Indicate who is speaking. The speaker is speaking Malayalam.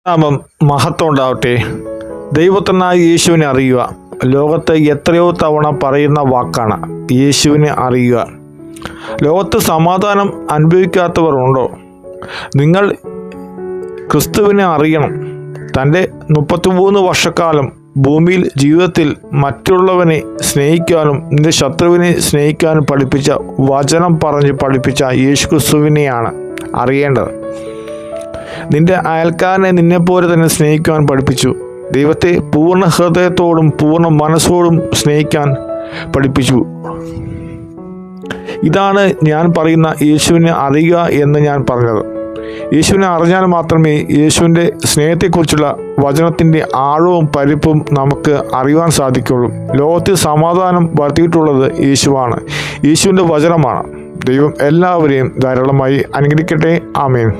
Speaker 1: നാമം മഹത്വം ഉണ്ടാവട്ടെ. ദൈവത്തിനായ യേശുവിനെ അറിയുക. ലോകത്ത് എത്രയോ തവണ പറയുന്ന വാക്കാണ് യേശുവിനെ അറിയുക. ലോകത്ത് സമാധാനം അനുഭവിക്കാത്തവർ ഉണ്ടോ? നിങ്ങൾ ക്രിസ്തുവിനെ അറിയണം. തൻ്റെ 33 വർഷക്കാലം ഭൂമിയിൽ ജീവിതത്തിൽ മറ്റുള്ളവനെ സ്നേഹിക്കാനും നിന്റെ ശത്രുവിനെ സ്നേഹിക്കാനും പഠിപ്പിച്ച വചനം പറഞ്ഞ് പഠിപ്പിച്ച യേശു ക്രിസ്തുവിനെയാണ് അറിയേണ്ടത്. നിന്റെ അയൽക്കാരനെ നിന്നെപ്പോലെ തന്നെ സ്നേഹിക്കാൻ പഠിപ്പിച്ചു. ദൈവത്തെ പൂർണ്ണ ഹൃദയത്തോടും പൂർണ്ണ മനസ്സോടും സ്നേഹിക്കാൻ പഠിപ്പിച്ചു. ഇതാണ് ഞാൻ പറയുന്ന യേശുവിനെ അറിയുക എന്ന് ഞാൻ പറഞ്ഞത്. യേശുവിനെ അറിഞ്ഞാൽ മാത്രമേ യേശുവിൻ്റെ സ്നേഹത്തെക്കുറിച്ചുള്ള വചനത്തിൻ്റെ ആഴവും പരിപ്പും നമുക്ക് അറിയുവാൻ സാധിക്കുള്ളൂ. ലോകത്തിൽ സമാധാനം വരുത്തിയിട്ടുള്ളത് യേശുവാണ്, യേശുവിൻ്റെ വചനമാണ്. ദൈവം എല്ലാവരെയും ധാരാളമായി അനുഗ്രഹിക്കട്ടെ. ആമേൻ.